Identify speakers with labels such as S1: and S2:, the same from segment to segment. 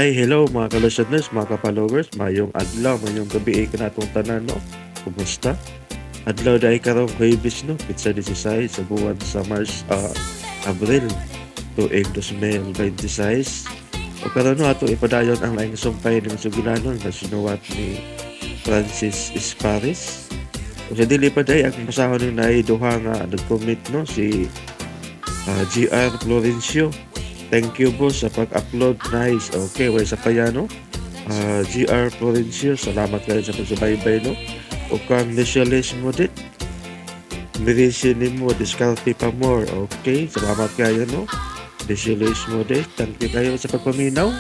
S1: Hi, hello mga ka-listeners, mga ka-followers, mayong adlaw, mayong gabi ka natong tanan, no? Kumusta? Adlaw dahil karong kaibis, no? Pizza 16 sa buwan sa Mars, Abril to 2026. O karon no, ato ipadayon ang laing sumpay ng sugulanon na sinuwat ni Francis Esparis. O sa dili pa day, ang pasahon ng naiduha nga nag-commit, no? Si GR Florencio. Thank you po sa pag-upload. Nice. Okay, way sa kaya, no? GR Florencio, salamat kayo sa pagsubaybay, no? O kang nisyalis mo dit. Mirisin mo, diskarte pa more. Okay, salamat kayo, no? Nisyalis mo dit. Thank you kayo sa pagpaminaw.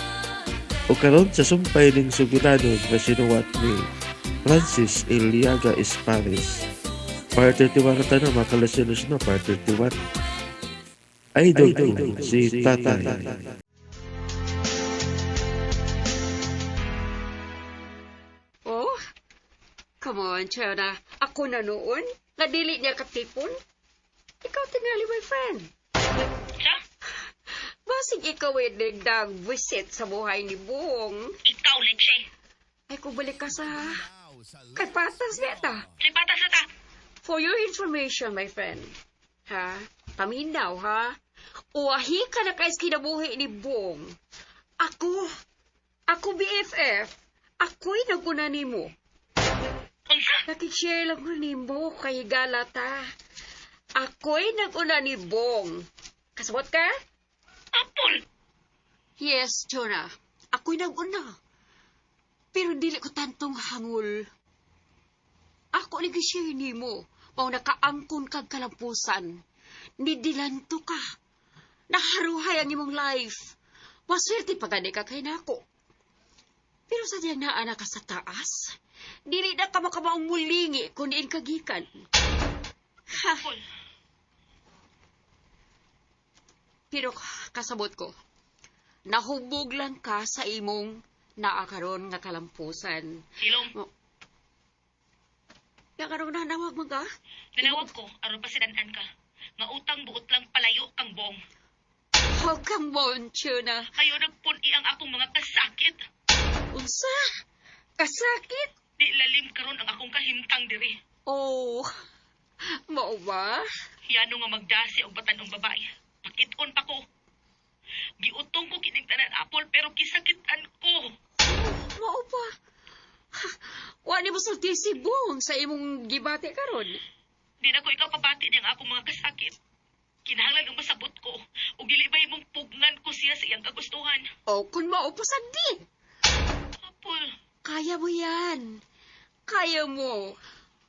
S1: O karon sa sumpay ng sugulanon na sinuwat ni Francis Iliaga Esparis. Part 31 na tanong, mga kalasinos, no? Part 31. Idol ko, si Tatay.
S2: Oh, come on, Chana. Ako na noon. Nadili niya katipon. Ikaw tingali, my friend.
S3: Siya?
S2: Basig ikaw ay nagdag visit sa buhay ni Bong.
S3: Ikaw, Leche.
S2: Ay, kubalik ka sa... Kay Patas, beta.
S3: Say patas na ta.
S2: For your information, my friend. Ha? Paminaw, ha? Uwahi ka na kais kinabuhi ni Bong. Ako BFF. Ako'y naguna ni mo.
S3: Unsa?
S2: Nakishare lang ko ni mo kay Galata. Ako'y naguna ni Bong. Kasabot ka?
S3: Apol.
S2: Yes, Jonah. Ako'y naguna. Pero dili ko tantong hangul. Ako nag-share ni mo. Pao nakaangkon kag kalampusan. Nidilanto ka. Naharuhay ang imong life. Maswerte pa gani ka kay nako. Pero sa diyan na anak ka sa taas, dili na ka makamaong mulingi kung diin kagikan. Ha.
S3: Apol.
S2: Pero kasabot ko, nahubog lang ka sa imong naakaron nga kalampusan.
S3: Silong.
S2: Nakarong nanawag mo ka?
S3: Nanawag ko, aron pa sidanhan ka. Nga utang buot lang palayo kang Bong.
S2: Huwag kang moncho na.
S3: Kayo nagpuni ang akong mga kasakit.
S2: Unsa? Kasakit?
S3: Di lalim karon ang akong kahimtang diri.
S2: Oh, mao ba?
S3: Yano nga magdasi og batanong babae. Pakit-on pa ko. Giutong ko kining tanan Apol pero kisakitan ko.
S2: Mao ba? Wani mo sulti si Bong sa imong gibate karon.
S3: Di na ko ikaw pabati niyang akong mga kasakit. Kinahanglan ang masabot ko. O gilibay mong pugnan ko siya sa iyang kagustuhan.
S2: O kun maupasan din.
S3: Apol.
S2: Kaya mo yan. Kaya mo.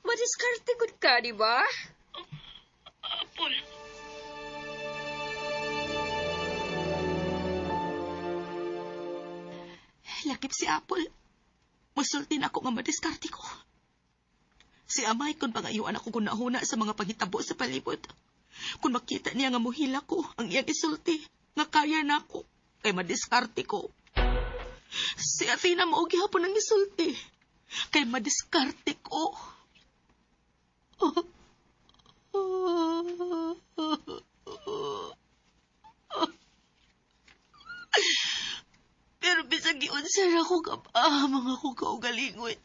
S2: Madiskarte gud ka, di ba?
S3: Apol.
S4: Lakip si Apple. Musulti na ako nga madiskarte ko. Si Amay kung pangayuan ako kung nahuna sa mga panghitabo sa palibot. Kung makita niya nga muhila ko ang iyang isulti, nga kaya na ako, kay madiskarte ko. Si Athena maugi hapon ang isulti, kay madiskarte ko. Pero bisag giunsar ako mga ko kaugalingon.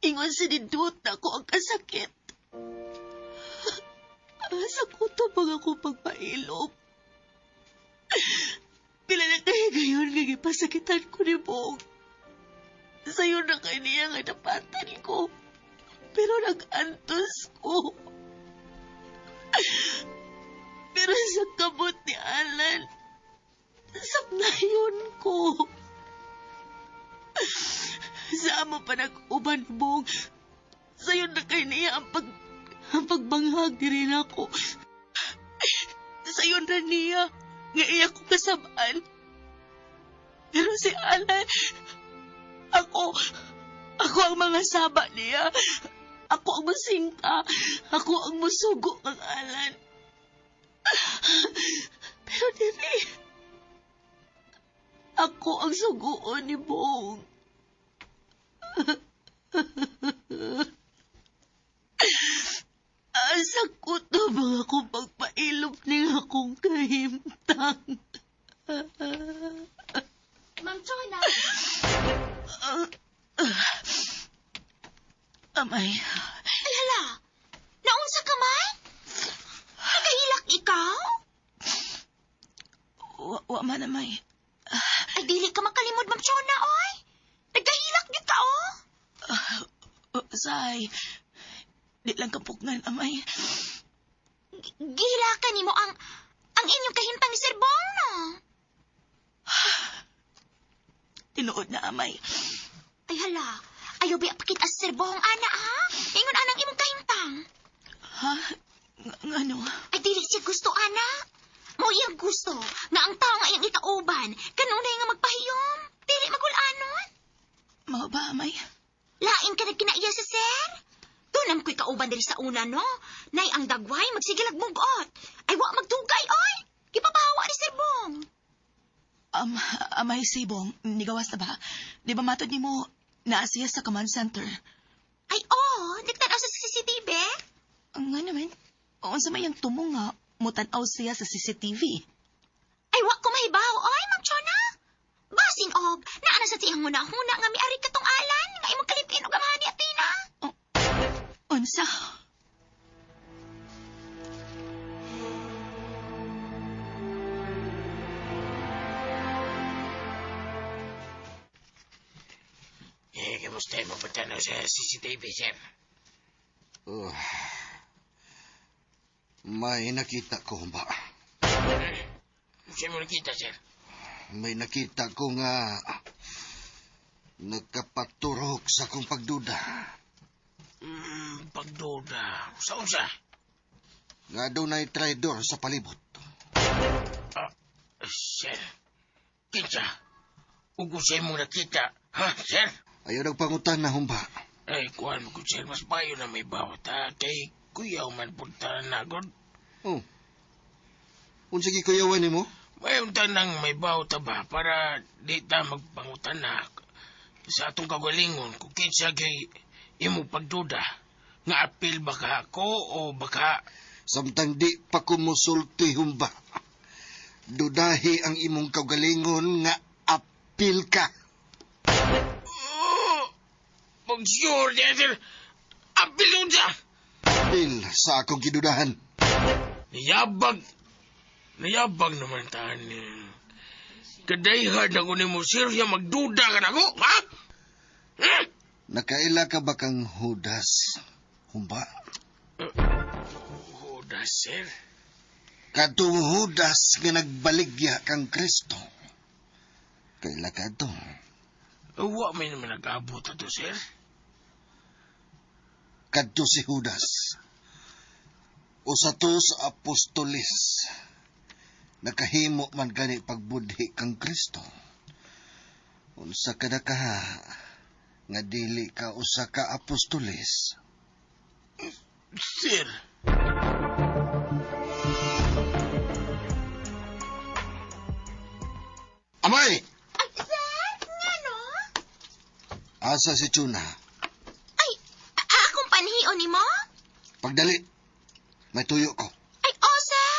S4: Ingon sa nindot na ko ang kasakit. Asa ko to mga ko pagpailom. Pila na kayo gayon nga gipasakitan ko ni Bong. Sa'yo na kayo niya nga napatan ko. Pero nag-antos ko. Pero sa kabot ni Alan, sapnayon ko. Sama pa nag-uban Bong. Sa'yo na kayo niya ang pagbanghag diri na ako. Sa'yo na niya nga iya ko kasabaan. Pero si Alan, ako ang mga saba niya. Ako ang masingka. Ako ang musugo ng Alan. Pero diri, ako ang suguon ni Bong. Asa ko to mga kong pagpailog ni akong kahimtang.
S5: Ma'am Chona,
S4: Amay,
S2: Ay hala, naunsa ka man? Nagahilak ikaw?
S4: wa man amay.
S2: Ay dili ka makalimod, Ma'am Chona, oy. Nagahilak di ka, oh.
S4: Say, di lang kapugnan amay.
S2: Gihilakan nimo ang inyong kahimtang ni Sir Bong, no?
S4: Tinuod na amay.
S2: Ay hala, ayaw biya pakit as Sir Bong, ana, ha? Ingon anang imong kahimtang.
S4: Ha? Ngano?
S2: Ay dili siya gusto, ana. Mo iyang gusto nga ang tao nga iyang ikauban kanunay nga magpahiyom. Dili magulanon.
S4: Mao ba amay?
S2: Lain ka nagkinaiya sa sir? Tunam ko'y kauban diri sa una, no? Nay ang dagway, magsigilag mugot. Ay, wa magdugay, oy! Ipapahawa ni Sir Bong.
S4: Amay Sibong, nigawas na ba? Di ba matod ni mo naa siya sa command center?
S2: Ay, oh, nagtanaw sa CCTV.
S4: Nga naman, unsa may ang tumong nga mutanaw siya sa CCTV?
S2: Ay, wa ko mahibaw, oy, Ma'am Chona. Basing og, naana sa tiyang huna-huna nga miari katong alan, nga imong kalipin og amahan ni Athena.
S4: Unsa?
S5: Kamusta yung mapatanaw sa CCTV, sir?
S6: May nakita ko ba?
S5: Saan mo nakita, sir?
S6: May nakita ko nga nagkapaturok sa kong pagduda.
S5: Pagduda. Saan sa?
S6: Nga doon ay traidor sa palibot.
S5: Sir. Kinsa? Ugo siya mong nakita. Ha, sir?
S6: Ayaw nagpangutan na humba.
S5: Ay, kuhan mo ko, sir. Mas bayo na may bawat, ha? Kay kuyaw man punta na agad.
S6: Oh. Unsigi kuyawan ni mo?
S5: May untanang may bawat ba para di ta magpangutan na sa atong kagalingon kung kinsa kay imo pagduda. Nga apil baka ako o baka...
S6: Samtang di pa kumusulti humba. Dudahi ang imong kaugalingon nga apil ka.
S5: Mag-sure, sir. Apil nun siya.
S6: Apil sa akong gidudahan.
S5: Nayabag naman taan. Kadayhan ako ni mo, sir, siya magduda ka na ko, ha?
S6: Nakaila ka ba kang Judas, humba?
S5: Judas, sir?
S6: Katong Judas nga nagbaligya kang Kristo. Kaila ka to.
S5: Wa may naman nag-abot ato, sir.
S6: Kadto si Judas. Usa to sa apostolis. Nakahimo man gani pagbudhi kang Kristo. Unsa kada ka nga dili ka usa ka apostolis.
S5: Sir.
S6: Amay!
S2: Ay, sir, nga no?
S6: Asa si Chuna?
S2: Ay, akong panhion ni mo?
S6: Pagdali. May tuyo ko.
S2: Ay, oh, sir.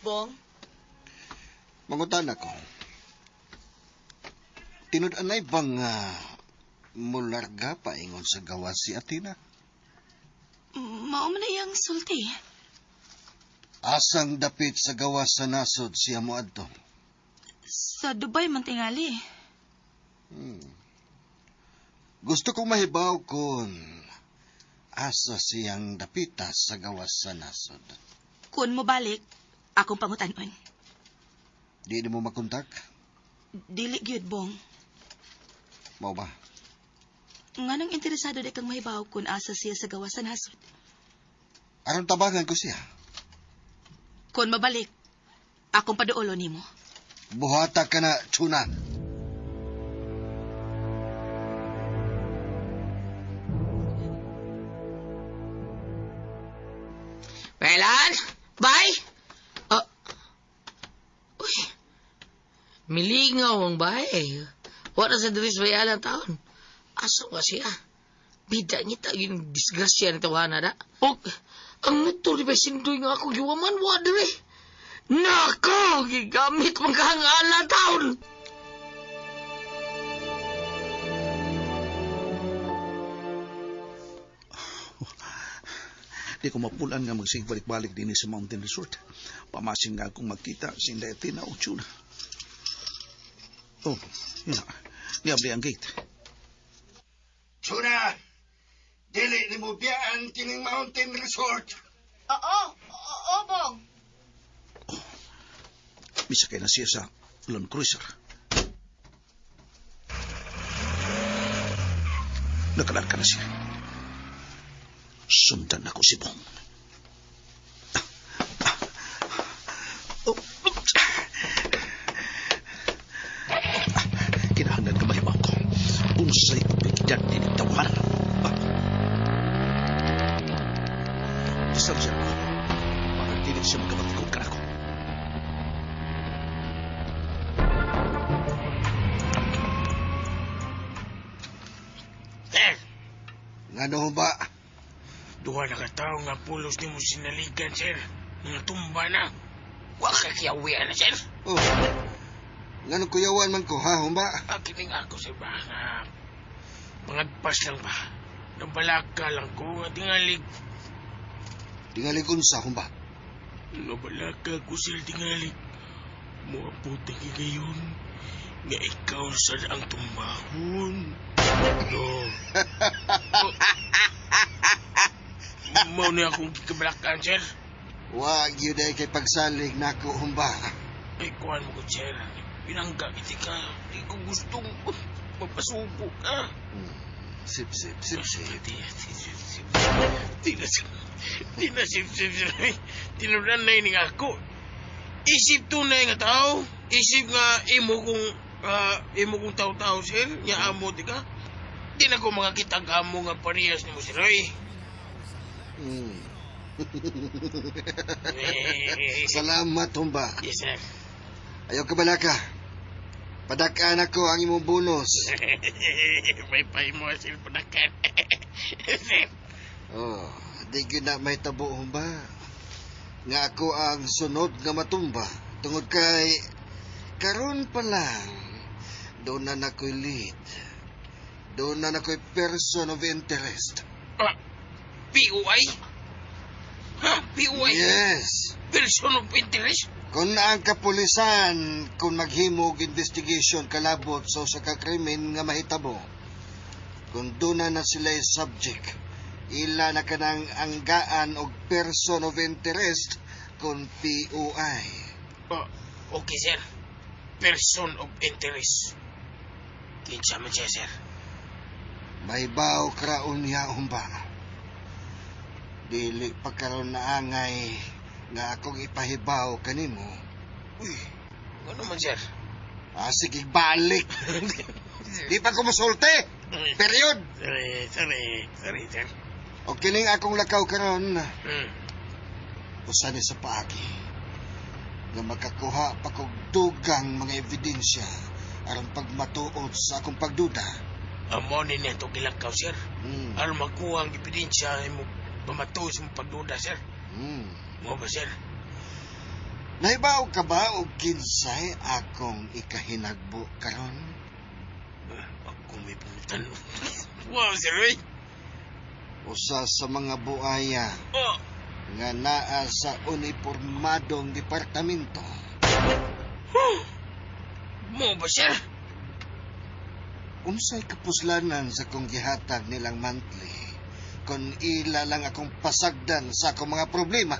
S4: Bong,
S6: Mangutan ako. Tinud-anay bang mularga paingon sa gawas si Athena?
S4: mao man na iyang sulti.
S6: Asang dapit sa gawas sa nasod siya mo adto.
S4: Sa Dubai man tingali.
S6: Gusto kong mahibaw kung asa siyang dapitas sa gawas sa nasod.
S4: Kun mo balik, akong pangutanon.
S6: Di mo makontak?
S4: Dili gyud Bong.
S6: Mao ba?
S4: Nganong interesado di kang mahibaw kun asa siya sa gawas sa nasod.
S6: Aron tabangan ko siya.
S4: Kun mabalik, akong paduolo nimo.
S6: Buhata ka na, Chuna.
S5: Pelan? Bay? Uy. Milingaw ang bay. Wala sa diris bayalang taon. Aso ka siya. Bida niya tayo yung disgrasya ni tawana na. O, ang motor di ba sindoy nga ako yuwaman, wadre. Nako, gigamit magkangala taon.
S7: Di ko mapulan nga magsigbalik-balik din sa Mountain Resort. Pamasin nga akong magkita sa Indete na Uchuna. Oh, yun na. Niabli ang gate.
S6: Chuna, dili ni mo biyaan kining Mountain Resort.
S4: Oo, Bong.
S7: Bisa kay na siya sa Land Cruiser. Nakalarka na siya. Sundan ako si Bong. Kinahanglan ka mahibaw ko. Unsay kapigyan din ang tawanan. Distansya ako. Para dili siya magkabatikod ka ako.
S5: Sir,
S6: Ngano ba?
S5: duha na katao nga pulos ni mo sinaligan, sir. Nga tumba na. Waka kiyawian na, sir.
S6: Oh. Ngano kuyawan man ko, ha, humba?
S5: Akining ako, sir, ba? Nga, mangagpas lang ba? Nabalaka lang ko at tingalig.
S6: Tingalig unsa, humba?
S5: Nabalaka ko, sir, tingalig. Muabot ang ngayon nga ikaw sa ang tumbahon. No. Mao na akong kikabalakan, sir.
S6: Wag yun ay kay pagsalig nako, humba.
S5: Ay, kuhan mo ko, sir. Pinangga iti ka. Di ko gustong magpasubo ka.
S6: Sip.
S5: Di na sip. Tinunanay ni nga ako. Isip tunay nga tao. Isip nga imo kong tao-tao, sir. Nya amo, di ka. Di na ko makakita ang amo nga parehas ni mo, sir. Ay.
S6: Salamat, humba.
S5: Yes, sir.
S6: Ayaw ka balaka. Padakaan ako ang imong bonus.
S5: May mo, sir, panakan. Sir.
S6: Oh, di na may tabo, humba. Nga ako ang sunod nga matumba. Tungod kay karon pa lang doon na nakoy lead. Doon na nakoy person of interest.
S5: POI? Ha? POI?
S6: Yes.
S5: Person of interest?
S6: Kung ang kapulisan kung maghimog investigation kalabot sa usa ka krimen nga mahitabo. Kung doon na sila subject, ila na kanang anggaan og person of interest kung POI.
S5: Okay, sir. Person of interest. Kinsa man siya, sir.
S6: May baw kraon niya, humba. Dili pa karon na angay nga akong ipahibaw kanimo.
S5: Uy, ano man, sir?
S6: Sige, balik. Di pa ko musulti. Period.
S5: Sorry, sir.
S6: O kining akong lakaw karon,
S5: Hmm.
S6: usa ni sa paagi nga makakuha pa kog dugang mga ebidensya aron pagmatuod sa akong pagduda.
S5: Amo ni niya ito gilakaw, sir.
S6: Hmm.
S5: Aron makuha ang ebidensya mo pamatuo sa mong pagduda, sir.
S6: Hmm.
S5: Mo ba, sir?
S6: Nahibaw ka ba og kinsay akong ikahinagbo karon?
S5: Ako may puntan. Wow, sir, eh.
S6: Usa sa mga buaya
S5: Oh,
S6: nga naa sa unipormadong departamento.
S5: mo ba, sir?
S6: Unsay kapuslanan sa kong gihatag nilang monthly kung ila lang akong pasagdan sa akong mga problema.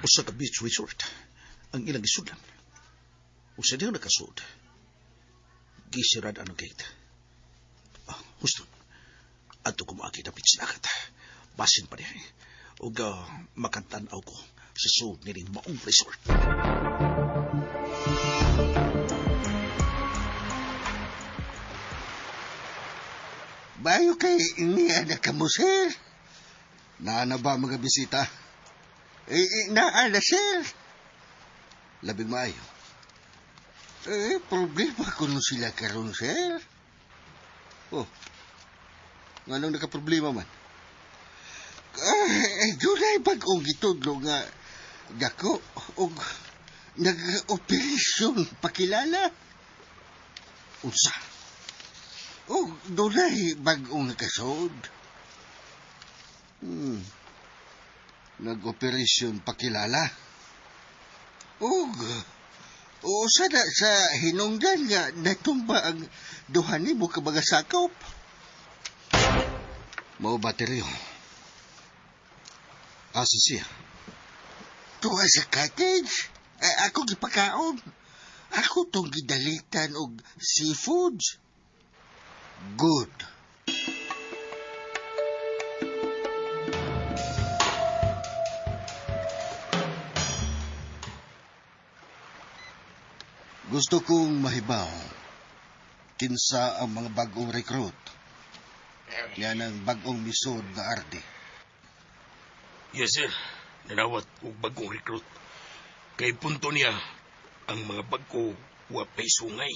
S7: Usa ka beach resort ang ilang isudan. Usa diha nakasud. Gisirad ang gate. Gusto. Ato ko maaki dapit sa dagat. Basin pa diha. Ug makantanaw ko sa sud nining maong resort.
S6: Bayo kay iniya na kamo, sir. Naana ba mga bisita? Naana, sir. Labing maayo. Problema ko nun sila karon, sir. Oh, nganong nakaproblema man? Dunay bag-ong gitudlo nga dako og nag-operasyon pakilala. Unsa? Og dunay bag-ong nakasod. Nag-operasyon pakilala. Og sada sa hinungdan nga natumba ang duha nimo ka mga sakop. Mao bateryo. Asa siya? Tuwa sa cottage. Ako gipakaon. Ako tong gidalitan og seafoods. Good. Gusto kong mahibaw kinsa ang mga bagong recruit. Yan ang bagong misod na arde.
S5: Yes, sir. Nanawat og bagong recruit. Kay punto niya, ang mga bago wapay sungay.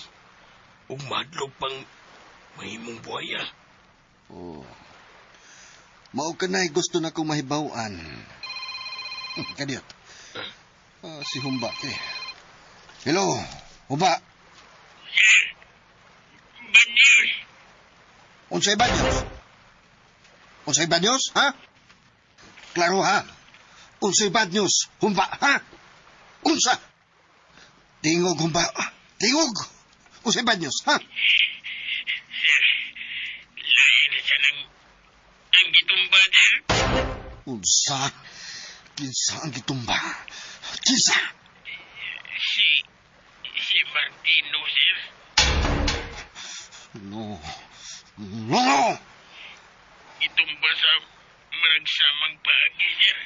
S5: Ug madlog pang mahimong buhaya.
S6: Oh. Mao kanay gusto na kong mahibawan. Kadiyot. Si Humba kay. Hello, Humba.
S3: Banyos!
S6: Unsay Banyos? Unsay Banyos, ha? Klaro, ha? Unsay Banyos, Humba, ha? Unsa? Tingog, Humba. Tingog. Unsay Banyos, ha?
S3: Sir, lain na siya ng ang gitumba, sir.
S6: Unsa? Kinsa ang gitumba? Kinsa?
S3: Si Martino, sir.
S6: No. No!
S3: Gitumba sa maragsamang paagi, sir.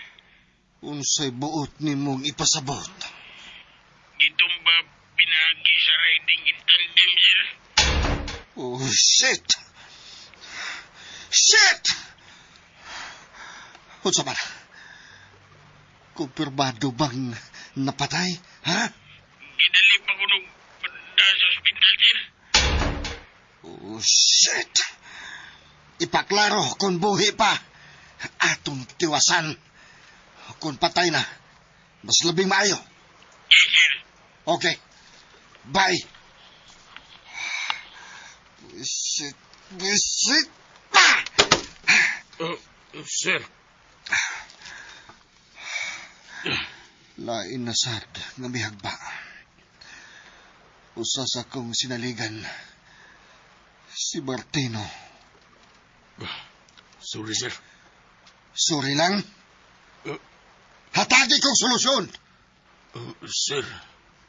S6: Unsay buot nimong ipasabot?
S3: Gitumba pinagi sa riding in tandem, sir.
S6: Oh, shit! Shit! Unsa man? Kumpirmado bang napatay, ha?
S3: Gidali pa ko nung panda sa ospital, sir.
S6: Oh, shit! Ipaklaro kung buhi pa. Atong tiwasan. Kung patay na, mas labing maayo.
S3: Yes, sir.
S6: Okay. Bye. Shit. Shit. Ah!
S5: Sir.
S6: Lain na sad nga mihagba. Usa sa kong sinaligan si Martino.
S5: Sorry, sir.
S6: Sorry lang. Hatagi kong solusyon.
S5: Sir.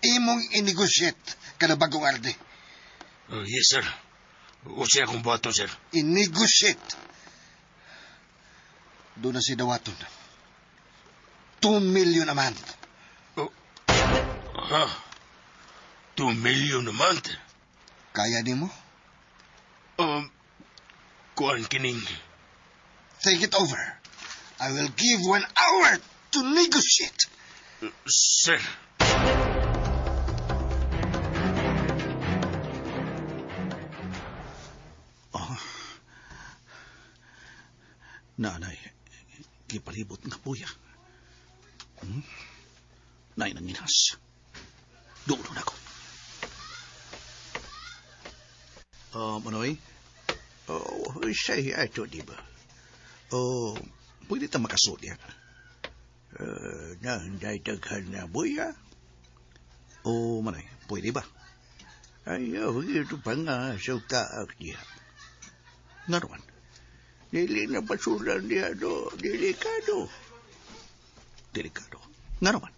S6: Imong inegosyate kada bagong arde.
S5: Yes, sir. O siya akong bato, sir.
S6: Inegosyate. Doon na si Dawaton. 2 million a month.
S5: Ha? 2 million a month?
S6: Kaya ni mo?
S5: Kuan kining.
S6: Think it over. I will give 1 hour to negotiate.
S5: Sir.
S7: Nanay, gipalibot nga puya. Nay nang inhas. Dulo na ko. Manoy? Siya ito, di ba? Pwede ta makasod yan. Nanday taghan na buya? Manoy, pwede ba? Ayaw, ito pa nga sa kaak niya. Nga naman, dili na basulan niya, delikado. Delikado. Nga naman,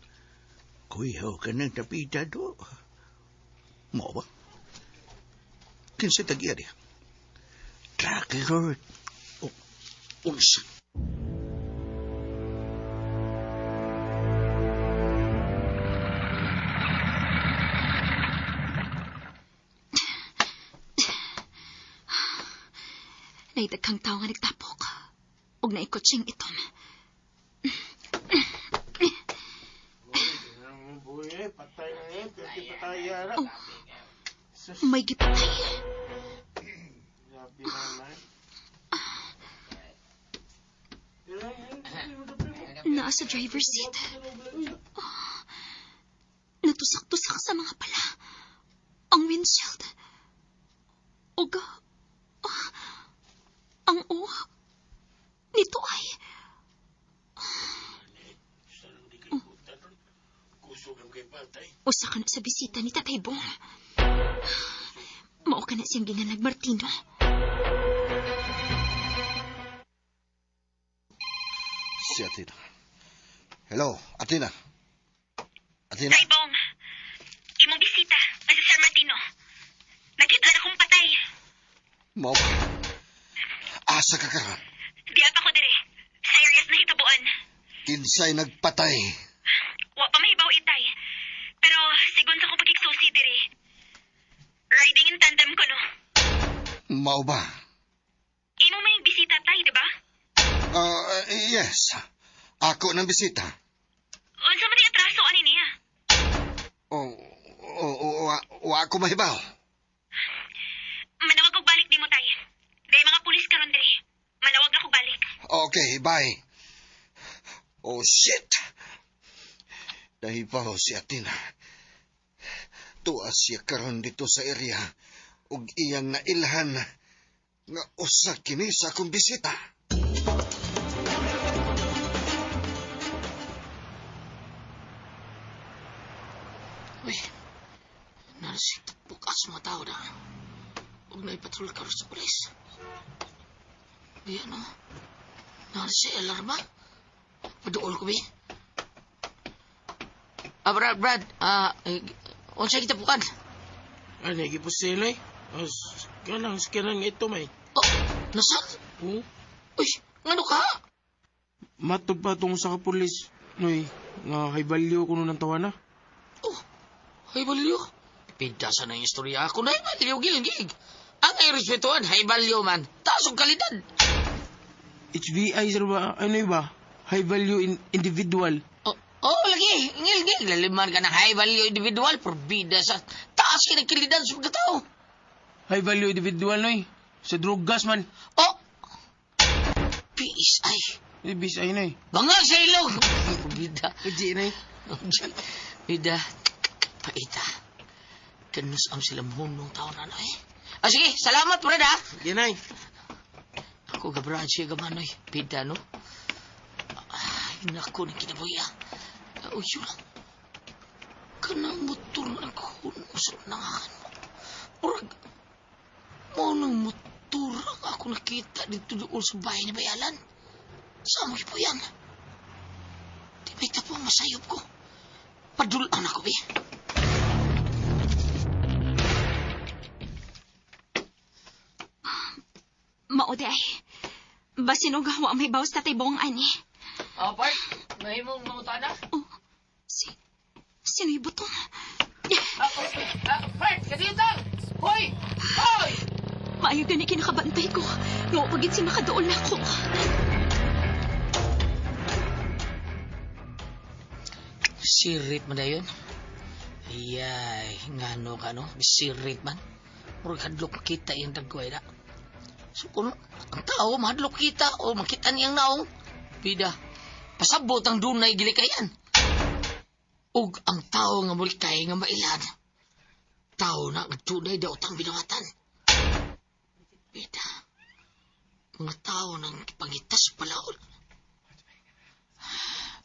S7: kuyaw ka ng tapita do. Mo ba? Kinsa tagiya niya? Track record. Unsa?
S2: Naitaghang tao nga nagtapok. Og naikutsing iton.
S4: May gipatay. Naa sa driver's seat. Natusak-tusak sa mga pala. Ang windshield. Uga. Ang nito ay... Usa ka na sa bisita ni Tatay Bong. Mao ka na siyang ginganag Martino.
S6: Si Athena. Hello, Athena. Athena?
S3: Tay Bong, imong bisita, nga si Sir Martino. Nakita na kong patay.
S6: Mao ba? Asa ka karon?
S3: Di pa ko dire. Serious na hitabuan.
S6: Kinsay nagpatay?
S3: Wa pa mahibaw itay. Pero sigon sa kong pagkiksusi dire. Riding in tandem ko no.
S6: Mao ba?
S3: Imo man yung bisita tay, di ba?
S6: Yes. Ako ng bisita.
S3: Unsa man yung atraso ani niya?
S6: Wa ako mahibaw.
S3: Manawag og balik nimo tay. Day mga pulis karon dire. Manawag na kog balik.
S6: Okay, bye. Oh, shit. Nahibaw si Athena. Tuwa siya karon dito sa area ug iyang nailhan nga usa kini sa akong bisita.
S5: Uy, narasik bukas mga tao na. Huwag na ipatrol ka sa polis. Uy, ano? Narasik alarma? Paduol ko, bi? Brad, unsa kita bukan?
S7: Ano, gipusin ay? Kanang ito, may.
S5: Oh, nasaan? Uy, ngano ka?
S7: Matog pa itong sa kapulis. Noy, nga high value ko nung tawa na.
S5: Oh, hay value. Pindasan na yung istorya ako na hay value, gilgig. Ang ay respetuan, hay value man. Taas ang kalidad.
S7: HVI, sir ba? Ano ba? High value individual.
S5: Lagi. Ngil. Laliman ka ng high value individual. Porbida sa taas kinakilidad sa mga tao.
S7: High value individual, noy. Sa drugas man.
S5: Oh! PSI.
S7: Ibis ay, noy.
S5: Banga sa ilog. Porbida.
S7: Uji, noy.
S5: Bida. Paita. Kanus am sila munong tao na, noy. Sige. Salamat, Brad, ha?
S7: Yan, ay.
S5: Ako gabraan siya gamanoy. Bida, no? Ay, naku, na kinabuya. Uy, yun. Kanang motor na nagkuhunos na nga. Murag, mo ng motor ako nakita dito doon sa bahay ni Bayalan. Saan mo po yan? Di ba ito po masayop ko? Padulaan ako, be.
S4: Maode ay. Basinog hawa may bawas Tatay Bong ani.
S5: Part, mahimong mangutan na?
S4: Sino'y butong?
S5: Part, kadiyotang! Hoy! Hoy!
S4: Maayo gani kinakabantay ko. Nga pagit si makadool na ako.
S5: Sirit man na yun? Ayay, ngano ka no? Sirit man. Murag hadlok kita yung dagway na. So kung ang tao mahadlok kita o makita niyang naong, bida, pasabot ang dunay gilikayan. Ug ang tao nga mulikay nga mailan. Tao na nga tunay daw tang binawatan. Bida, mga tao nang pangitas palaol.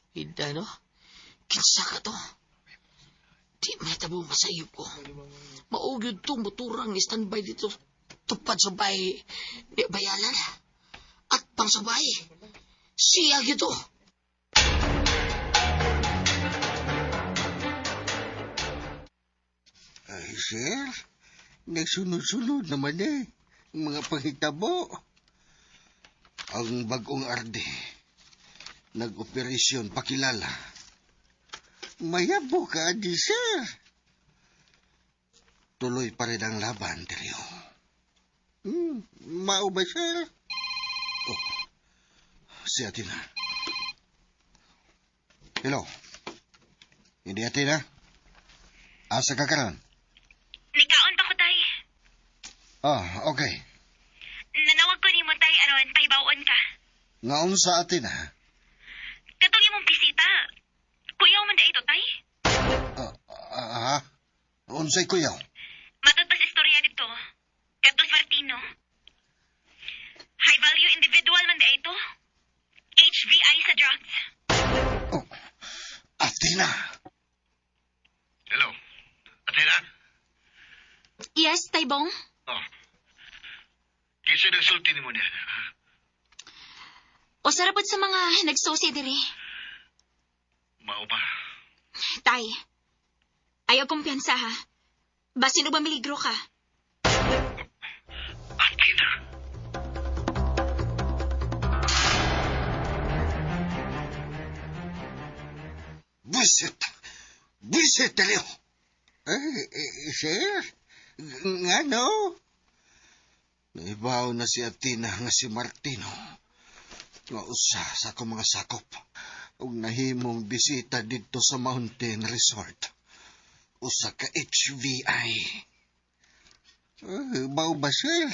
S5: Bida, no? Kinsa ka to? Di may tabong masayop ko. Maugyod to moturang standby dito tupad sa bahay ni Bayalan. At pang sa bahay, siya gito.
S6: Ay, sir. Nagsunod-sunod naman ang mga panghitabo. Ang bagong arde. Nag-operasyon pakilala. Mayabo ka, di, sir. Tuloy pa rin ang laban, Teryo. Mao ba, sir? Oh, si Athena. Hello. Hindi Athena? Asa ka karon?
S3: Nikaon pa ko tay.
S6: Okay.
S3: Nanawag ko ni mo tay aron pahibawon ka.
S6: Nga unsa atin ha?
S3: Katong imong bisita. Kuyaw man da ito tay.
S6: Ha? Unsay kuyaw?
S3: Matod pa sa istorya dito. Katos Martino. High value individual man da ito. HVI sa drugs.
S6: Oh, Athena.
S8: Hello. Athena?
S2: Yes, Taybong?
S8: Oh. Kinsa nagsulti ni mo niya, ha?
S2: O sarapot sa mga nagsusi diri.
S8: Mao pa.
S2: Tay, ayaw kumpiyansa ha. Basin o ba miligro ka?
S8: Athena?
S6: Buisit! Buisit, Leo! Sir? Nga no? Naibaw na si Athena nga si Martino. Nga usa sa akong mga sakop. Ug nahimong bisita dito sa Mountain Resort. Usa ka HVI. Hibaw ba, sir?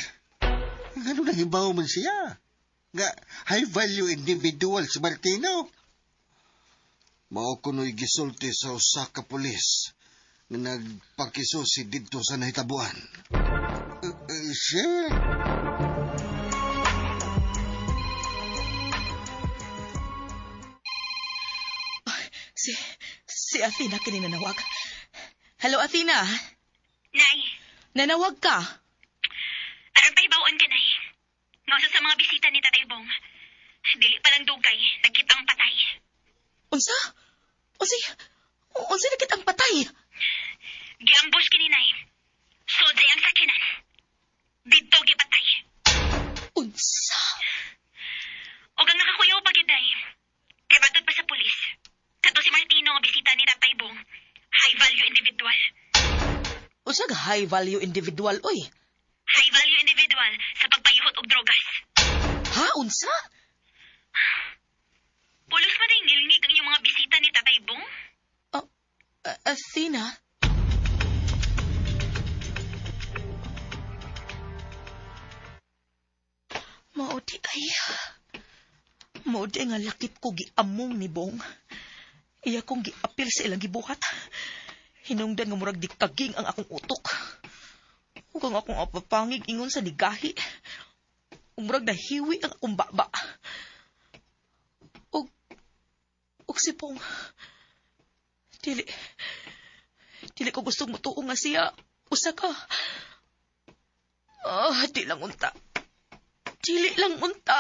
S6: Ano na hibaw man siya? Nga high value individual si Martino. Mao kuno'y gisulti sa usa ka pulis nga nagpakisusi didto sa nahitabuan. Sir?
S4: Si Athena kini nanawag. Hello, Athena.
S3: Nay,
S4: Nanawag ka?
S3: aron pahibawon ka nay. Ngausa sa mga bisita ni Tatay Bong. Dili pa lang dugay, nagkitang patay.
S4: Unsa? Unsa na kitang patay?
S3: Giambos kini nay. Sodzay ang sakinan. Dito gipatay.
S4: Unsa?
S3: O ang nakakuyaw pa gid day. Kay batud pa sa pulis. Kato si Martino nga bisita ni Tatay Bong. High value individual.
S4: Unsa ga high value individual, oy?
S3: High value individual sa pagpayuhot og drogas.
S4: Ha, unsa?
S3: Pulos man rin ngilngig ang iyong mga bisita ni Tatay Bong.
S4: Athena? Maudi ay. Maudi nga lakip ko giamong ni Bong. Iya kong giapil sa ilang gibuhat. Hinungdan nga murag di kaging ang akong utok. Ug ang akong apapangig ingon sa nigahi. Umurag nahiwi ang akong baba. Ug si Bong. Dili ko gustong mutuo nga siya. Usa ka. Di lang unta. Dili lang unta.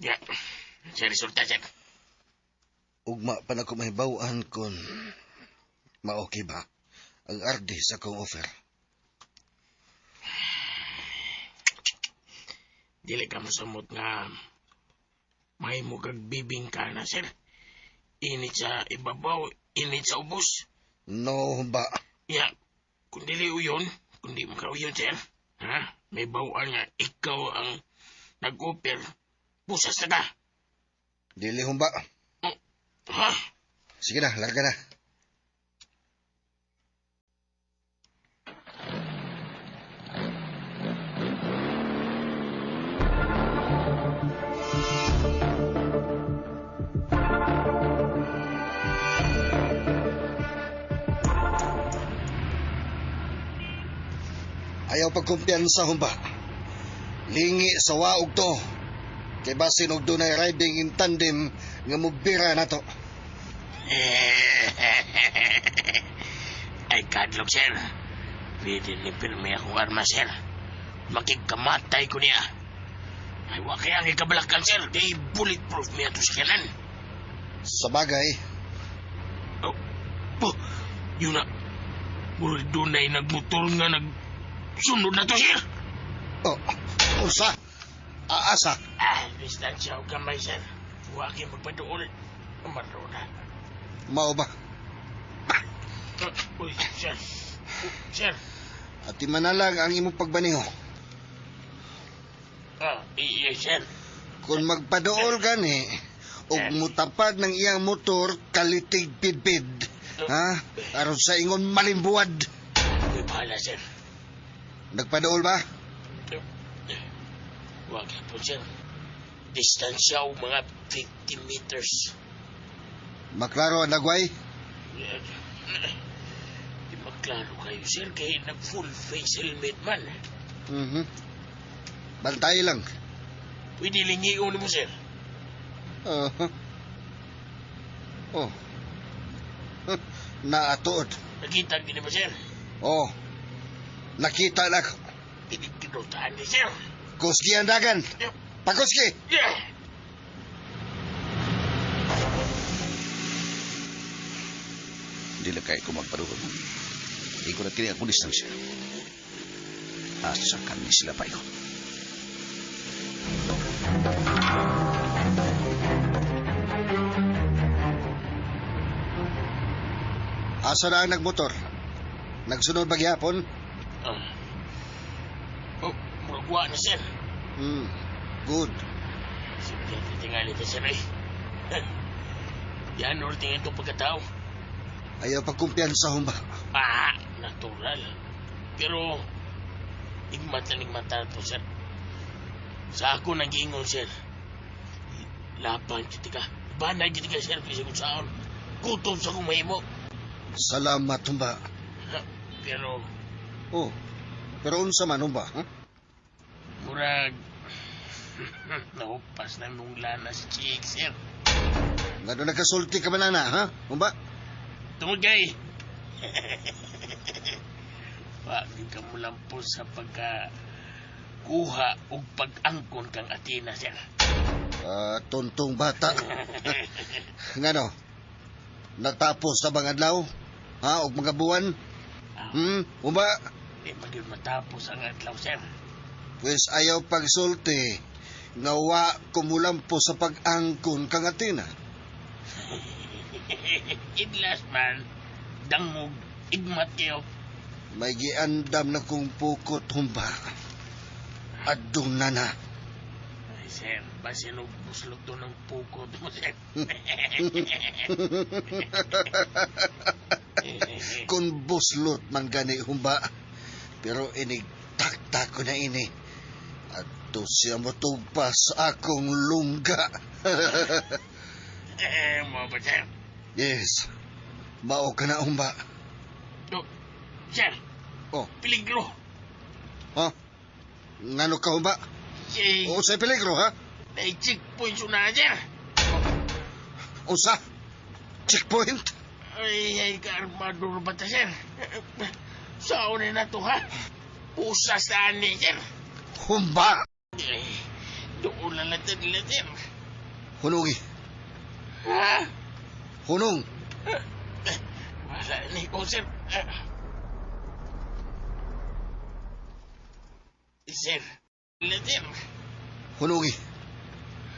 S5: Ya, sa resulta, sir.
S6: Ugma pa na ko mahibawaan kung ma-okay ba ang RD sa kong offer.
S5: Dili ka masamot nga may mugag bibing ka na, sir. Init sa ibabaw, init sa ubos.
S6: No ba?
S5: Ya, kung dili uyon, kung di makauyon, sir, ha? May bawaan nga ikaw ang nag-offer. Pusas na ka.
S6: Dili humba.
S5: Ha?
S6: Sige na, larga na. Ayaw pagkumpiyansa humba. Lingi sa waog to. Kay basin og dunay riding in tandem nga mubira na to.
S5: Ay, kadlog, sir. Pwede ni pirmi akong arma, sir. Makikamatay ko niya. Ay, wakay ang ikabalakan, sir. Kay bulletproof niya ito sa kanan.
S6: Sa bagay,
S5: Yun na. Mura doon ay nagmotor nga nagsunod na to, sir.
S6: usa. Aasa.
S5: Distansya o kamay, sir. Wakay magpadool. Umaro na.
S6: Mao ba?
S5: Uy, sir. Sir.
S6: At imanalag ang imong pagbaniho.
S5: Iya, sir.
S6: Kung magpadool gani, ug mutapad ng iyang motor, kalitig pidpid. Ha? Aron sa ingon malimbuad.
S5: May bahala, sir.
S6: Nagpadool ba?
S5: Wag po, sir. Distansya o mga 50 meters.
S6: Maklaro ang lagway?
S5: Di maklaro kayo, sir, kaya nag-full face helmet man.
S6: Mhm. Bantay lang.
S5: Pwede lingiyon mo, sir.
S6: Uh-huh. Oh. Naatuod.
S5: Nakita din mo, sir.
S6: Oh. Nakita na ko.
S5: Pinikinutaan ni sir.
S6: Kuski ang dagan. Pakuski!
S5: Yeah!
S7: Dili kay ko magpaduhon. Di ko na kini akong distansya. Asa kami sila pa yun.
S6: Asa na ang nagmotor? Nagsunod ba gyapon?
S5: Oh, magwa na, sir.
S6: Good.
S5: Sige, titingali ito, sir, eh. Yan, tingin ito pagkatao.
S6: Ayaw pagkumpiyansa humba.
S5: Natural. Pero, igmata ito, sir. Sa ako nag-ingon, sir. Laban kita ka. Banay kita ka, sir, kasi kung saan. Gutom sa kumahimo.
S6: Salamat humba.
S5: Pero,
S6: Oh. Pero unsa man humba? Huh?
S5: murag, naupas na nung lana si Chick, sir.
S6: Nga doon nagkasulti ka man na, ha? Humba?
S5: Tungod kay. Wagi ka mo lang po sa pagkuha o pag-angkon kang Athena, sir.
S6: Tontong bata. Ngano? Natapos na bang adlaw? Ha? Og mga buwan? Humba?
S5: Di maging matapos ang adlaw, sir.
S6: Pues ayaw pagsulti. Ngawa kumulampo sa pag-angkon kang Athena.
S5: Idlas man, dangog, igmat kayo.
S6: May giandam na kong pukot humba. Adung na na.
S5: Ay, sir, basin og buslot to ng pukot mo, sir.
S6: Kung buslot man gani humba. Pero inigtakta ko na ini. At to siya motugpas akong lungga.
S5: Mo ba, sir?
S6: Yes. Mao ka na humba.
S5: Oh, sir,
S6: Oh,
S5: peligro.
S6: ha? Ngano ka humba?
S5: Eh,
S6: O sa peligro, ha?
S5: may checkpoint na, sir.
S6: Usa? Checkpoint?
S5: Ay, ka-armador ba ta, sir? Saan na to, ha? Pusas na ni, sir.
S6: Humba!
S5: Eh, doon lang natin nila, sir.
S6: Hunungi.
S5: Ha?
S6: Hunong.
S5: Wala ni ko, sir. Sir, nila, sir.
S6: Hunungi.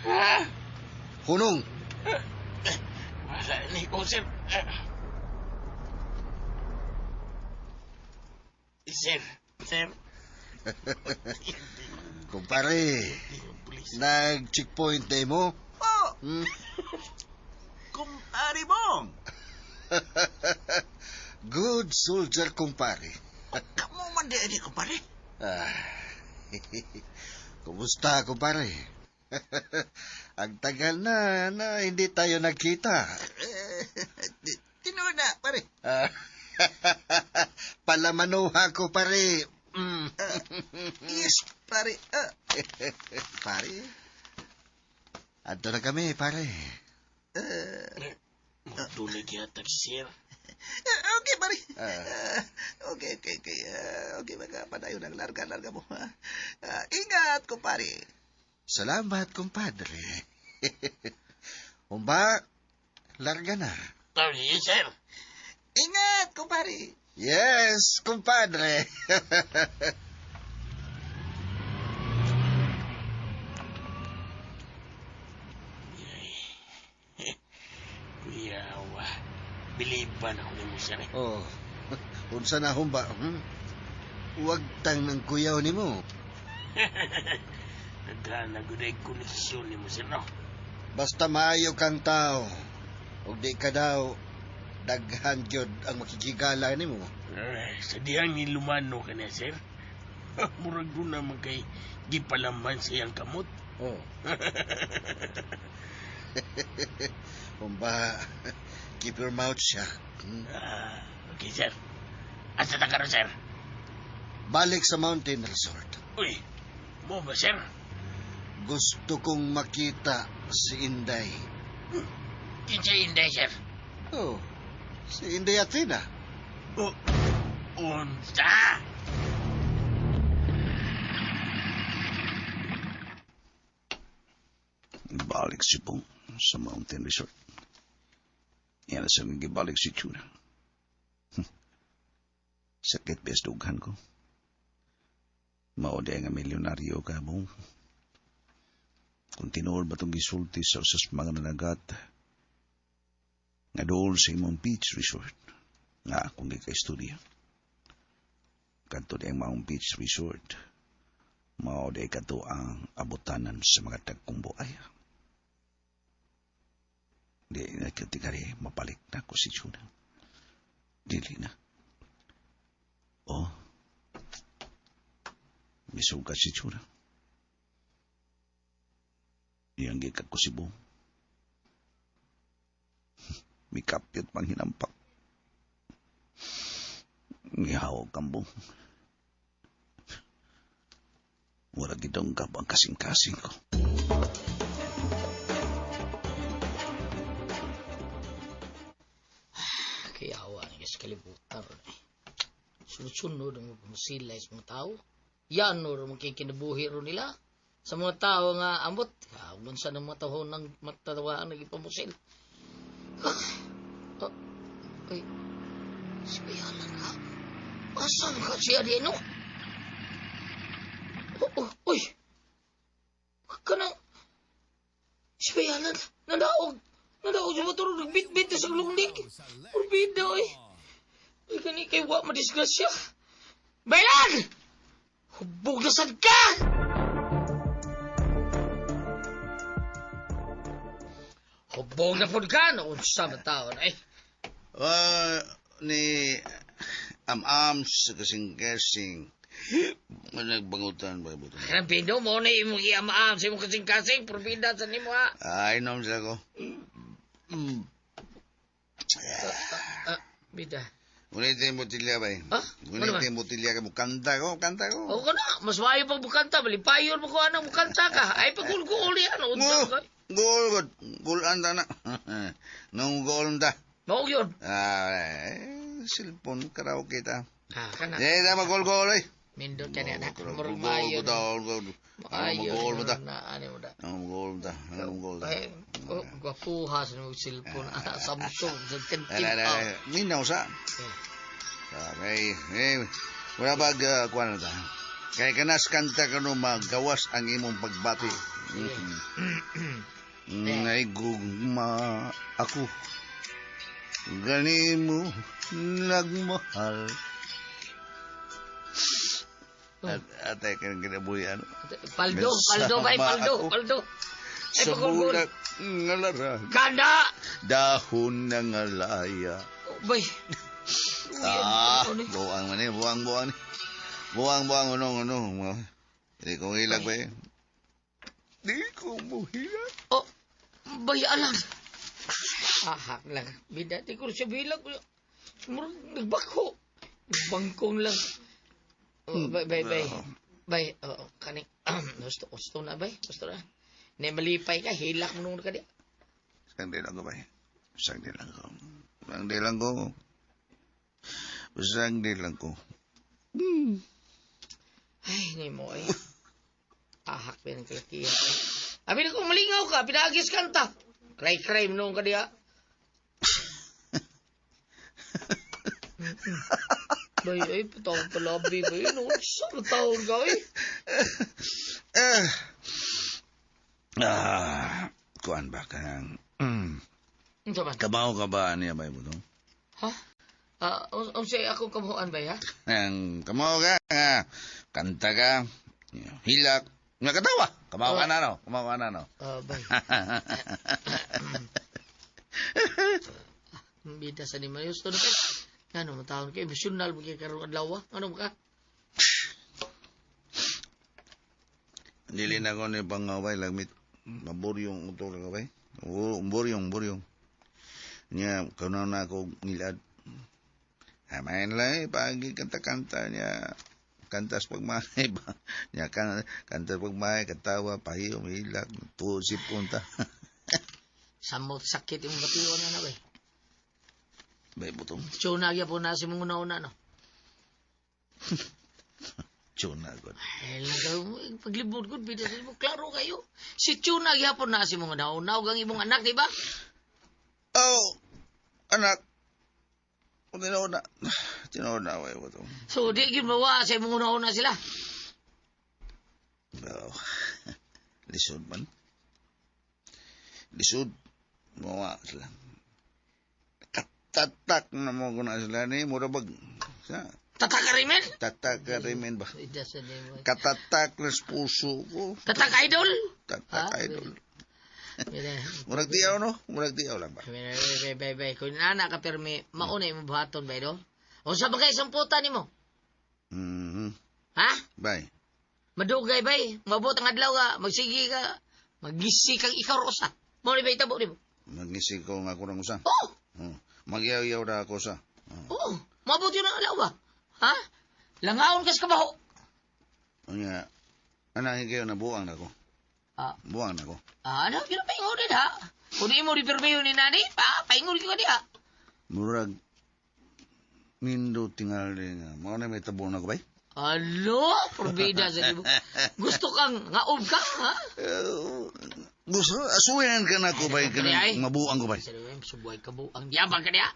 S5: Ha?
S6: Hunong.
S5: Wala ni ko, sir. Sir, sir.
S6: Kumpare,
S5: Please.
S6: nag-checkpoint na mo?
S7: Oh,
S6: Hmm?
S7: kumpari mong.
S6: Good soldier, kumpare.
S7: Kamu man di kumpari.
S6: Ah. Kumusta, kumpare? Ang tagal na hindi tayo nagkita.
S7: Tinood na, pare.
S6: Ah, Palamanuha ko, pare.
S7: Yes, pare.
S6: Pare? Ato na kami, pare.
S5: Magdulig yata, sir.
S7: Okay, pare.
S6: Ah.
S7: Okay. Okay, magpadayo ng larga mo. Ingat, kumpare.
S6: Salamat, kumpadre. Humba, larga na.
S5: Yes, sir.
S7: Ingat, kumpare.
S6: Yes, kumpadre.
S5: Kuyawa. Biliban ako ni mo, sir.
S6: Oh, unsa na humba? Huwag tang ng kuyaw ni mo.
S5: Nagana guday koneksyon ni mo, sir, no?
S6: Basta maayo kang tao. O di ka daw, daghan gyud ang makikigala nimo.
S5: Sa dihang ni Lumano ka na, sir. Murag doon naman kay gipalaman siyang kamot.
S6: Oh. Kumba, keep your mouth shut.
S5: Okay, sir. Asa ta karon, sir?
S6: Balik sa mountain resort.
S5: Uy, mo ba, sir?
S6: Gusto kong makita si Inday.
S5: Kinsa Inday, sir?
S6: Oh, si Inday Athena.
S5: Unsa?
S7: Balik si Pong sa Mountain Resort. Yan sa gibalik si Chuna. Sakit bes dughan ko. Mao nga milyonaryo ka mo. Kung tinuod ba itong gisulti sa usas mga nanagat, nga doon sa imong beach resort, nga akong gika-studio. Kanto di ang maong beach resort, mao di kato ang abutanan sa mga tagkong buhay. Di na katigari, mapalik na ko si Chuna. Dili na. Oh, misuga si Chuna. Iyang gikat ko si Bong. Mikapyot pang hinampak. Ngihawag kang Bong. Mura gidonggap ang kasing-kasing ko.
S9: Kayawa nga sa kalibutan. Sunod-sunod ang pumusilay sa mga tao. Yan o rin makikinabuhi rin nila. Sa mga tao nga ambot. Kawan sa ng mga tao ng matawaan na ipamusil. Ay, si Bayala na. Asan ka siya din, no? Uy! Kanang, si Bayala, nadaog sa motor, nagbit-bit sa lunglig. Urbida, oy. Ay, kani kay wa madisgrasya. Bayan! Hubog na sad ka! Hubog na pod ka, naunsa man taon, ay.
S7: Ni am-am sa kasing-kasing. Nagbangutan ba ito?
S9: Kanang pindo mo na imong iamaam sa imong kasing-kasing, probida sa nimo, ha?
S7: Ay, nom sila ko.
S9: Bida.
S7: Ulitin yung botilya ba eh?
S9: Ha?
S7: Ulitin yung botilya ka mo. Kanta ko.
S9: O ka na, mas maayo pag bukanta, balipayon mo ko anong bukanta ka. Ay, pagul-gul yan, unsa ka.
S7: Gol anda na. Nung gol da.
S9: Mao yun.
S7: Silpon, karaoke ta.
S9: Kana.
S7: Da magol-gol eh.
S9: Mindot ka na, murag maayo. Maayo, na, ano mo da.
S7: Ang gol da.
S9: Ay, gwapuhas ng silpon. Samsung, sa kantin.
S7: Minaw sa. Wala ba kuwan na ta? Kaya kanas kanta ka no magawas ang imong pagbati. Ngay gugma ako. Gani mo nagmahal. Atay ka ng kinabuyan.
S9: Paldo. Ay, paldo. Ay,
S7: sa
S9: pagulgul.
S7: bulag ngalara.
S9: Kanda!
S7: Dahon ng alaya.
S9: Bay.
S7: Buwang man eh. Buwang, ano. Hindi ko hilag ba eh. Di ko mo hilag.
S9: Oh, bayalan. Ahak lang. Bida, di ko siya bilang. Murag nagbako. Bangkong lang. Oh, bay. Oh, kaning. Gusto na, bay. Gusto na. Ne malipay ka, hilak mo nung ka di.
S7: Sangdi lang ko. Sangdi lang ko.
S9: Ay, ni mo ay. Ahak ba ng kalakihan. Abi na kung malingaw ka, pinagis kanta. Cry nung ka diya. Bay, ay, patawag palabi ba yun? Saan tawag ka, eh?
S7: Kuan ba ka ng...
S9: Ano man?
S7: Kamaw ka ba niya ba ito?
S9: Ha? Siya akong kamuhaan ba, ha?
S7: Kamaw ka, kanta ka, hilak, Nga katawa. Kamawa na, no? Kamawa na, no?
S9: Bay. Bida sa ni Mayos to na kay. Ano mo taon kay emosyonal mo kay karon adlaw. Ano ka?
S7: Dili na ko ni pangaway lagmit. Maburyong ito lang away. Buryong. Nya, kuno na ako nilad. Amain lang, pagi kanta-kanta niya. Kantas pagmahay ba? Nya, kantas pagmahay, katawa, pahiyom, hilak, tusip punta.
S9: Samot sakit yung batiyon na bay.
S7: Bay butong.
S9: Tsunagya po na si mong una-una, no?
S7: Tuna ko.
S9: Ay, lang paglibod ko, bida sa mo, klaro kayo. Si Tsunagya po na si mong una-una, ang imong anak, di ba?
S7: Oh, anak. Tinauna, way butong.
S9: So, di yun bawa sa imong una-una sila.
S7: Oh, lisod man. Lisod. Mawa sila. Katatak na mo ko na sila ni. Mura bag.
S9: Tatakarimen?
S7: Tatakarimen ba?
S9: Bida sa ni mo.
S7: Katatak na sa puso ko.
S9: Tatak idol?
S7: Tatak idol.
S9: Bida.
S7: Murag diyaw, no? Murag diyaw lang ba?
S9: Bay. Kung nana ka permi, mauna yung buhaton, bay, no? O sa bagay, samputan ni mo? Ha?
S7: Bay.
S9: Madugay, bay. Mabot ang adlaw ka. Magsigi ka. Magisi kang ikaw, Rosa. Mo ni bay, tabo ni mo.
S7: Magnisig ko nga kurang usa.
S9: Oh!
S7: Magyaw-yaw na ako sa.
S9: Oo. Mabot yun ang alaw ba? Ha? Langaon kas kabaho.
S7: Nga, anang kayo na buwang na ko. Buwang na ko.
S9: Ano? Yun ang paingon din, ha? Kung di mo ripirmiyo ni nani, paingon ko di, ha?
S7: Murag, nindo tingal din nga. Mga na may tabo na ko ba?
S9: Alo? Probida sa di mo. Gusto kang ngaob ka, ha?
S7: Gusto, asuyan ka na ko ba? Mabuang ko ba?
S9: Subuhay ka bu. Ang diabang ka niya.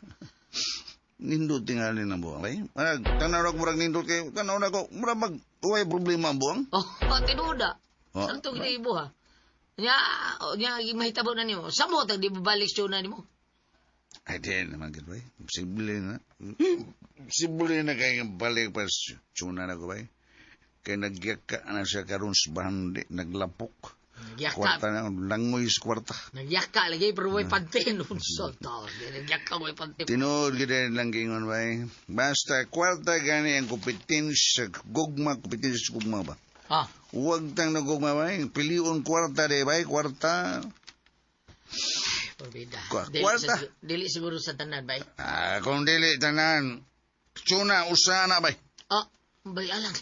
S7: Nindot tingali ng buwang, bay. Marag, tanaw na ko murag nindot kayo. Tanaw na ko, murag mag-uway problema ang buwang.
S9: Tinuda. Saan ito kita ibo, ha? Nya, mahitabo na niyo. Sa mo, di babalik siya na niyo.
S7: Ay, di naman ka, bay. Posible na. Posible na kayo balik pa tsuna na ko, bay. Kaya nagyaka na siya karon sa bahandi, naglapok. Kwarta na, langoy sa kwarta.
S9: Nagyaka lagi, pero may pantin. Nagyaka may pantin.
S7: Tinood kita lang kingon ba eh. Basta kwarta gani ang kupitin sa gugma ba? Huwag tang nagugma ba eh. Piliun kwarta de ba eh, kwarta.
S9: Porbida.
S7: Kwarta.
S9: Dili siguro sa tanan ba eh.
S7: Kung dili tanan, tsuna, usana ba eh.
S9: Bay alang.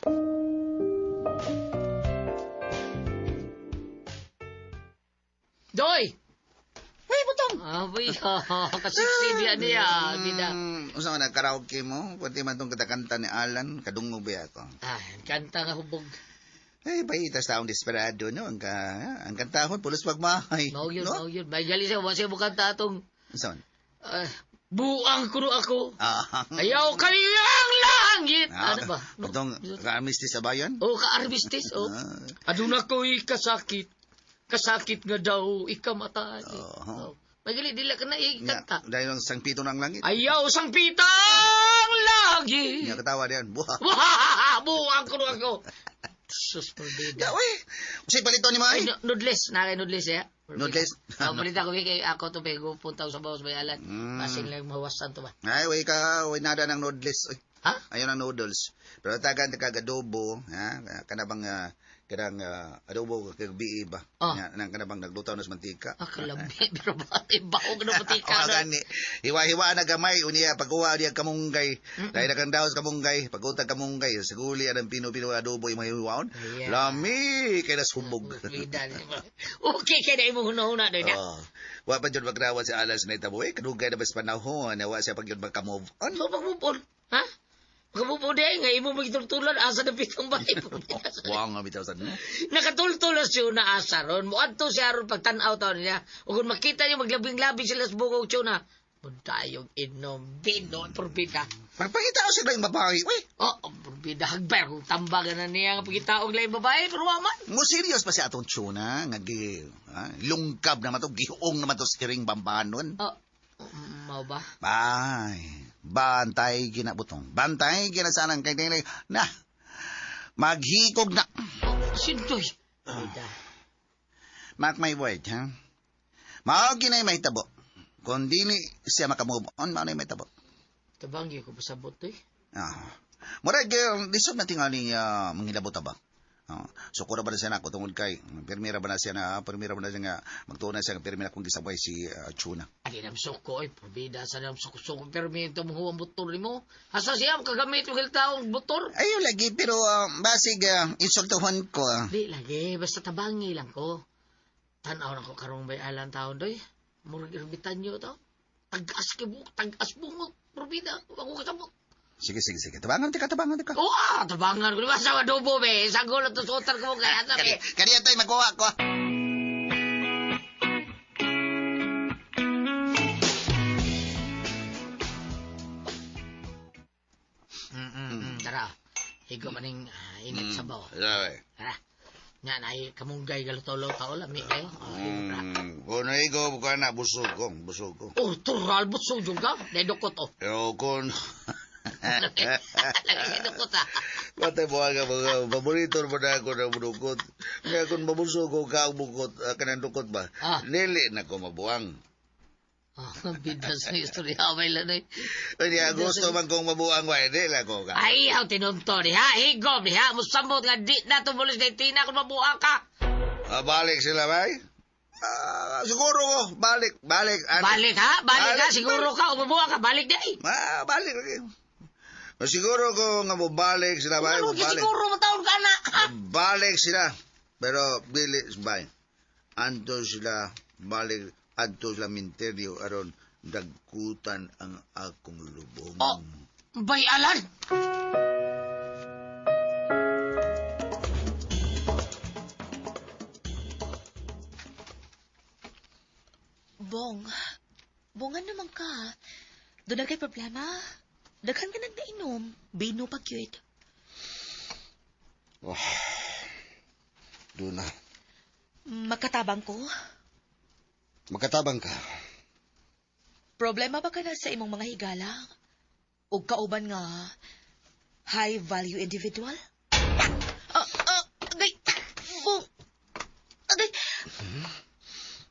S9: Doy!
S7: Ay, butong!
S9: Abay, kasiksi niya, bida.
S7: Usa nga nagkaraoke mo? Pati man itong katakanta ni Alan, kadungog ba ako?
S9: Kanta nga hubog.
S7: Ay, tas taong desperado, no? Ang kantahon, pulos pagmahay.
S9: Mau yun. May gali siya, wala siya bukanta atong.
S7: Saan?
S9: Buang kuno ako. Ayaw kaniyang langit. Ano ba?
S7: Itong ka-armistis sa bayan?
S9: Ka-armistis, Aduna ko'y kasakit. Kasakit nga daw, ikamatay. May gali, dila ka na ikanta.
S7: Dahil ang sangpito ng langit.
S9: Ayaw, sangpitang langit.
S7: Nga katawa diyan.
S9: Buang kuno ako. Sus, pabida.
S7: Uy, usay palito ni May.
S9: Noodles. Nakay noodles, eh.
S7: Noodles?
S9: Balita ko kay ako to pego punta sa bawas bayalan. Basing lang mawasan to ba.
S7: Ay, way nada ng noodles.
S9: Ha?
S7: Ayun ang noodles. Pero tagan kagadobo, ha? Kanabang adobo kagbi ba? Nang kanabang nagluto na sa mantika.
S9: Kalambi, pero bakit baog na mantika?
S7: Gani. Hiwa-hiwa na gamay uniya pagkuha niya kamunggay. Dahil nakang daw sa kamunggay, pagutag kamunggay, saguli anang pino-pino adobo yung mahiwaon. Lami kay nasubog.
S9: Okay kay dai mo huna-huna doy na.
S7: Wa pa jud magrawa si Alas na itabo kadugay na bas panahon, wa siya pag jud magka-move on.
S9: Mag-move on. Ha? Kamu day nga imo magitultulan asa na pitong bay.
S7: Wa nga bitaw sad mo.
S9: Nakatultulas siya na asa ron. Muadto siya ron pagtan-aw taon niya. Ug kung makita niya maglabing-labing sila sa bugog siya na. Buntayog inom bino porbida.
S7: Pagpakita ko sila yung babae. Uy.
S9: Porbida hagbar kung tambagan na niya nga pagkita og lain babae pero waman.
S7: Mo serious pa si atong tuna nga lungkab naman to, gihuong naman to skiring bambanon.
S9: Mao ba?
S7: Ay. Bantay ginabutong. Bantay ginasanang kay nilay. Na, maghikog na.
S9: Sintoy. Bida.
S7: Mark my word, ha? Mao ginay may tabo. Kung dili siya makamove on, mao na may tabo.
S9: Tabanggi ko pasabot eh.
S7: Murag, lisod na tingali manghilabot ba? Sukura ba na siya na ako tungod kay? Permira ba na siya nga magtuon na siya, permira kung gisabay si Chuna.
S9: Adi nam suko eh. Pabida sa nam suko. Pero may tumuho ang motor ni mo. Asa siya kagamit yung taong motor?
S7: Ayaw lagi, pero basig insultuhan ko.
S9: Di lagi. Basta tabangi lang ko. Tanaw na ko karong may alang taon doy. Murag irbitan nyo to. Tagas kibuk, tagas bungok. Pabida, ako kasabot.
S7: Sige. Tabangan ka.
S9: Oo, tabangan ko. Di ba sa adobo, be? Sagol at tusutan ko mo kaya sa be.
S7: Kaya tayo magkuha ko.
S9: Tara, higo maning init sa baw. Tara. Nga na ay kamunggay galutolo-tao lami kayo.
S7: Kung naigo, buka na, busog ko.
S9: Oh, tural, busog ka. Dedokot, oh.
S7: Pero kung...
S9: Lagi dedokot, ah.
S7: Patay mo nga mga paborito mo na ako ng bunukot. Kaya kung mabusog ko ka ang bukot, kanang dukot ba? Nili na ko mabuang.
S9: Bidas na istorya, may lanay.
S7: Kaya gusto man kong mabuang wa, nili ko ka.
S9: Ay, yaw, tinunto ni ha. Higom ni ha. Musambot nga di na tumulis na itina kung mabuang ka.
S7: Balik sila, bay? Siguro ko, balik.
S9: Balik ha? Balik ha? Siguro ka, kung mabuang ka, balik di.
S7: Balik lagi. Siguro ko nga balik sila, bay.
S9: Siguro mataon ka na.
S7: Balik sila. Pero, bilis, bay. Anto sila, balik, anto sila minteryo, aron, dagkutan ang akong lubong.
S9: Oh, bay alan.
S4: Bongan naman ka. Doon na kay problema. Daghan ka nagdainom. Bino pa cute.
S6: Doon na.
S4: Makatabang ko.
S6: Makatabang ka.
S4: Problema ba ka na sa imong mga higala? O kauban nga high value individual? Agay! Bong! Agay!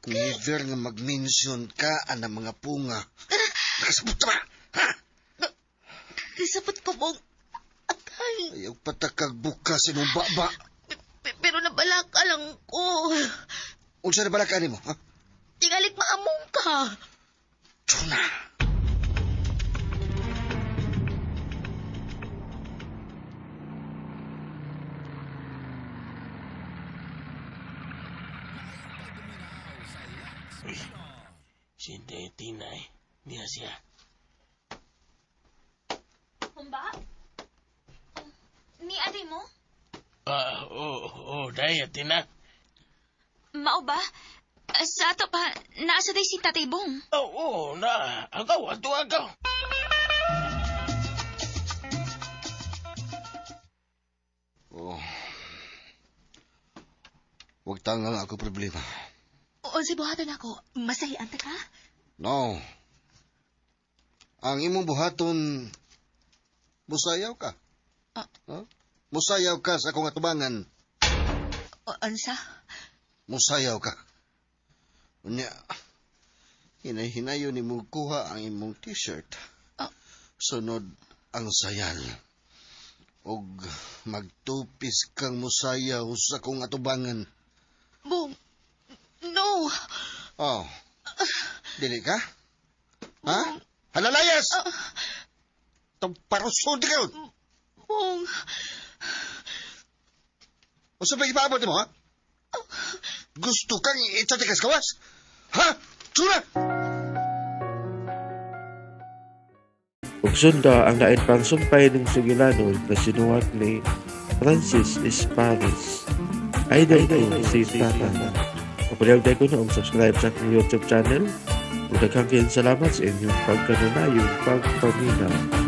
S6: Never nga mag-mention ka ang mga punga. Nakasabot ka ba? Ha?
S4: Kasabot ko, Bong. Agay!
S6: Ayaw patakag bukas imong baba.
S4: Pero nabalaka lang ko.
S6: Unsa na balakan mo, ha?
S4: Tingalit maamong ka.
S6: Chuna!
S5: Si Tinay. Niya siya.
S3: Humba? Ni ate mo?
S5: Daya, Tina.
S3: Mao ba? Sa ato pa, naasa day si Tatay Bong.
S5: Na. Agaw.
S6: Huwag tangang ako problema.
S4: O si buhaton ako, masahian ta ka?
S6: No. Ang imong buhaton, musayaw ka. Musayaw ka sa akong atubangan.
S4: Ansa?
S6: Musayaw ka. Unya, hinay-hinayo ni mo kuha ang imong t-shirt. Sunod ang sayal. Og magtupis kang musayaw sa akong atubangan.
S4: Bong, no.
S6: Dili ka? Ha? Halalayas! Parusod ka yun!
S4: Bong.
S6: O sa pag-ipaabot mo, ha? Gusto kang itatikas kawas? Ha? Tsura!
S1: Ug sunda ang lain pang sumpay ng Sugilanon na sinuwat ni Francis Esparis. Idol ko si Tata. Kapalagday ko noong subscribe sa aking YouTube channel. Daghang salamat sa inyong pagkanunayon, pagpaminaw.